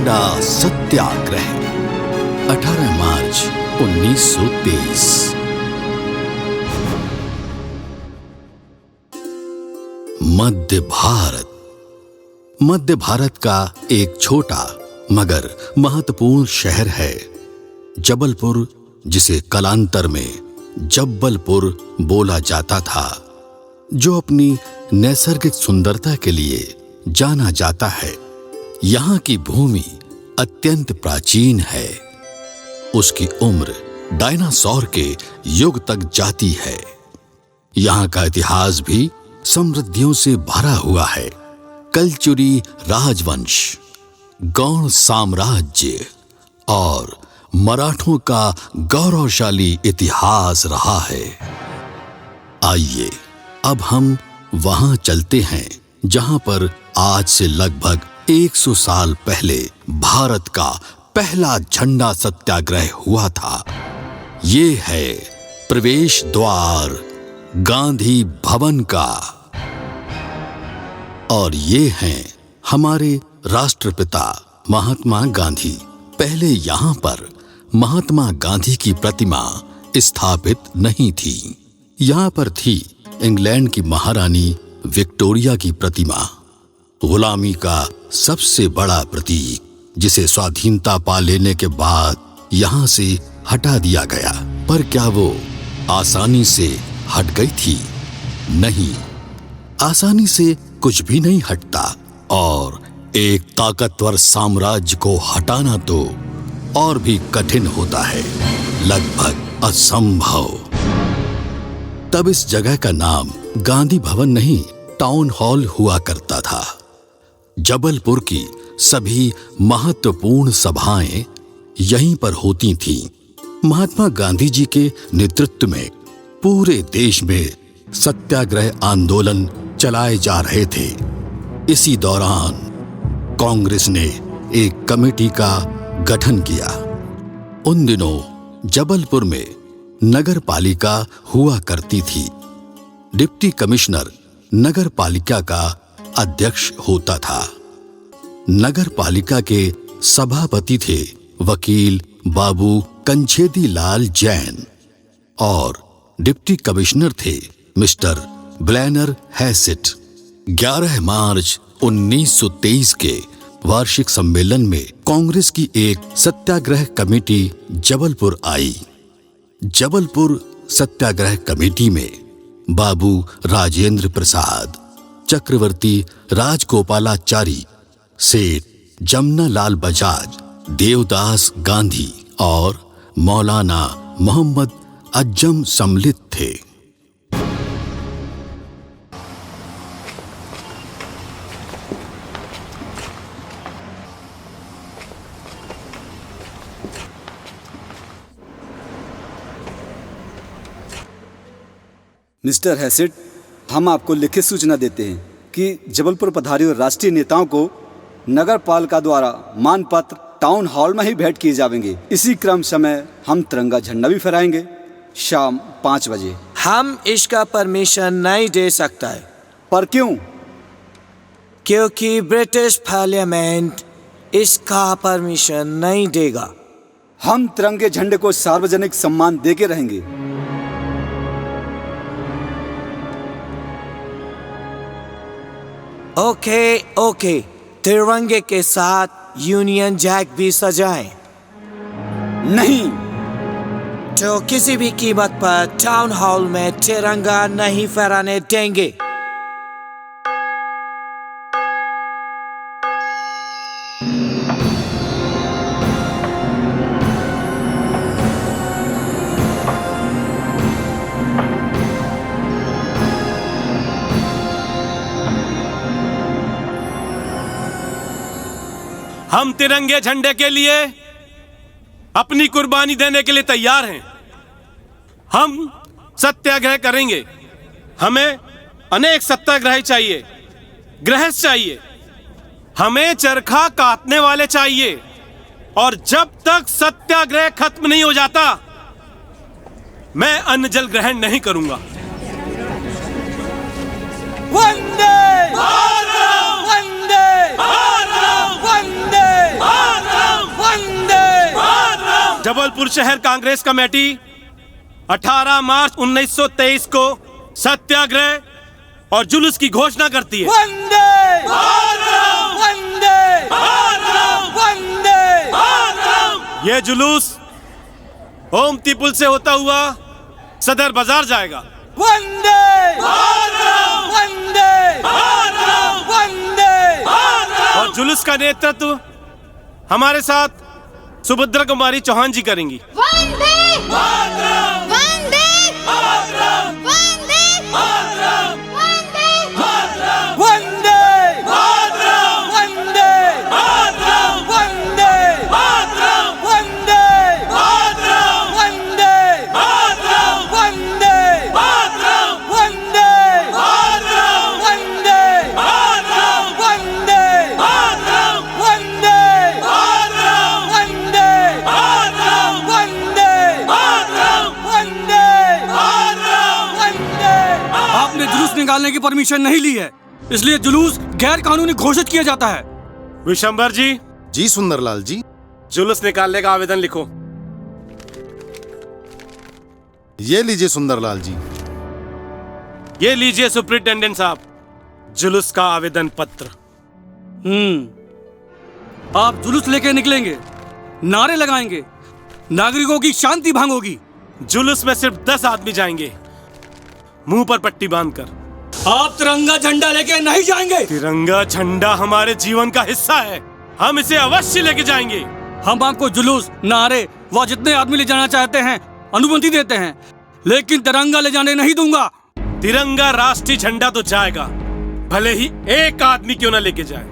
पहला सत्याग्रह 18 मार्च 1923। मध्य भारत का एक छोटा मगर महत्वपूर्ण शहर है जबलपुर, जिसे कालांतर में जब्बलपुर बोला जाता था, जो अपनी नैसर्गिक सुंदरता के लिए जाना जाता है। यहाँ की भूमि अत्यंत प्राचीन है। उसकी उम्र डायनासोर के युग तक जाती है। यहाँ का इतिहास भी समृद्धियों से भरा हुआ है। कलचुरी राजवंश, गौड़ साम्राज्य और मराठों का गौरवशाली इतिहास रहा है। आइए अब हम वहां चलते हैं जहां पर आज से लगभग 100 साल पहले भारत का पहला झंडा सत्याग्रह हुआ था। ये है प्रवेश द्वार गांधी भवन का, और ये हैं हमारे राष्ट्रपिता महात्मा गांधी। पहले यहाँ पर महात्मा गांधी की प्रतिमा स्थापित नहीं थी। यहाँ पर थी इंग्लैंड की महारानी विक्टोरिया की प्रतिमा, गुलामी का सबसे बड़ा प्रतीक, जिसे स्वाधीनता पा लेने के बाद यहाँ से हटा दिया गया। पर क्या वो आसानी से हट गई थी? नहीं, आसानी से कुछ भी नहीं हटता, और एक ताकतवर साम्राज्य को हटाना तो और भी कठिन होता है, लगभग असंभव। तब इस जगह का नाम गांधी भवन नहीं, टाउन हॉल हुआ करता था। जबलपुर की सभी महत्वपूर्ण सभाएं यहीं पर होती थीं। महात्मा गांधी जी के नेतृत्व में पूरे देश में सत्याग्रह आंदोलन चलाए जा रहे थे। इसी दौरान कांग्रेस ने एक कमेटी का गठन किया। उन दिनों जबलपुर में नगर पालिका हुआ करती थी। डिप्टी कमिश्नर नगर पालिका का अध्यक्ष होता था। नगर पालिका के सभापति थे वकील बाबू कंछेदी लाल जैन, और डिप्टी कमिश्नर थे मिस्टर ब्लैनर हैसिट। 11 मार्च 1923 के वार्षिक सम्मेलन में कांग्रेस की एक सत्याग्रह कमेटी जबलपुर आई। जबलपुर सत्याग्रह कमेटी में बाबू राजेंद्र प्रसाद, चक्रवर्ती राजगोपालाचारी, सेठ जमुना लाल बजाज, देवदास गांधी और मौलाना मोहम्मद अज्जम सम्मिलित थे। मिस्टर हैसिट, हम आपको लिखित सूचना देते हैं कि जबलपुर पधारी और राष्ट्रीय नेताओं को नगर पालिका द्वारा मानपत्र टाउन हॉल में ही भेंट किए जाएंगे। इसी क्रम समय हम तिरंगा झंडा भी फहराएंगे शाम 5 बजे। हम इसका परमिशन नहीं दे सकता है। पर क्यों? क्योंकि ब्रिटिश पार्लियामेंट इसका परमिशन नहीं देगा। हम तिरंगे झंडे को सार्वजनिक सम्मान देके रहेंगे। ओके, तिरंगे के साथ यूनियन जैक भी सजाएं। नहीं, तो किसी भी कीमत पर टाउन हॉल में तिरंगा नहीं फहराने देंगे। हम तिरंगे झंडे के लिए अपनी कुर्बानी देने के लिए तैयार हैं। हम सत्याग्रह करेंगे। हमें अनेक सत्याग्रह चाहिए, गृहस्थ चाहिए। हमें चरखा काटने वाले चाहिए, और जब तक सत्याग्रह खत्म नहीं हो जाता मैं अन्न जल ग्रहण नहीं करूंगा। वंदे भारत! वंदे भारत! वंदे भारत! जबलपुर शहर कांग्रेस कमेटी 18 मार्च 1923 को सत्याग्रह और जुलूस की घोषणा करती है। वंदे मातरम! वंदे मातरम! वंदे मातरम! यह जुलूस ओमती पुल से होता हुआ सदर बाजार जाएगा। वंदे मातरम! वंदे मातरम! वंदे मातरम! और जुलूस का नेतृत्व हमारे साथ सुभद्रा कुमारी चौहान जी करेंगी। वंदे मातरम! वंदे मातरम! वंदे मातरम! वंदे मातरम! वंदे मातरम! वंदे मातरम! वंदे मातरम! वंदे मातरम! वंदे मातरम! वंदे मातरम! वंदे मातरम! वंदे मातरम! वंदे मातरम! वंदे मातरम! वंदे मातरम! वंदे मातरम! वंदे। आपने जुलूस निकालने की परमिशन नहीं ली है, इसलिए जुलूस गैर कानूनी घोषित किया जाता है। विशंबर जी, जी सुंदरलाल जी। जुलूस निकालने का आवेदन लिखो। ये लीजिए सुंदरलाल जी। ये लीजिए सुप्रिंटेंडेंट साहब, जुलूस का आवेदन पत्र। आप जुलूस लेके निकलेंगे, नारे लगाएंगे, नागरिकों की शांति भंग होगी। जुलूस में सिर्फ 10 आदमी जाएंगे, मुंह पर पट्टी बांधकर। आप तिरंगा झंडा लेके नहीं जाएंगे। तिरंगा झंडा हमारे जीवन का हिस्सा है, हम इसे अवश्य लेके जाएंगे। हम आपको जुलूस, नारे व जितने आदमी ले जाना चाहते हैं अनुमति देते हैं, लेकिन तिरंगा ले जाने नहीं दूंगा। तिरंगा राष्ट्रीय झंडा तो जाएगा, भले ही एक आदमी क्यों ना लेके जाए।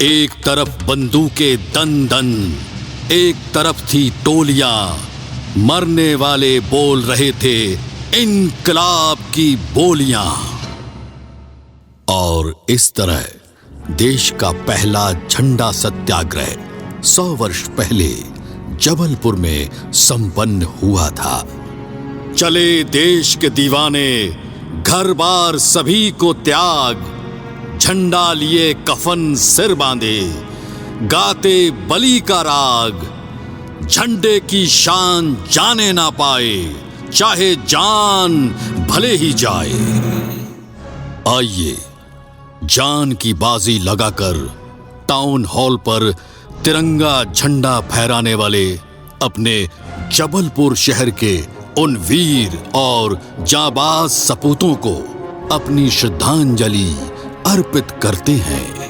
एक तरफ बंदूकें दन दन, एक तरफ थी टोलियां, मरने वाले बोल रहे थे इनकलाब की बोलियां। और इस तरह देश का पहला झंडा सत्याग्रह 100 वर्ष पहले जबलपुर में संपन्न हुआ था। चले देश के दीवाने, घर बार सभी को त्याग, झंडा लिए कफन सिर बांधे, गाते बलि का राग, झंडे की शान जाने ना पाए, चाहे जान भले ही जाए। आइए जान की बाजी लगाकर टाउन हॉल पर तिरंगा झंडा फहराने वाले अपने जबलपुर शहर के उन वीर और जाबाज सपूतों को अपनी श्रद्धांजलि अर्पित करते हैं।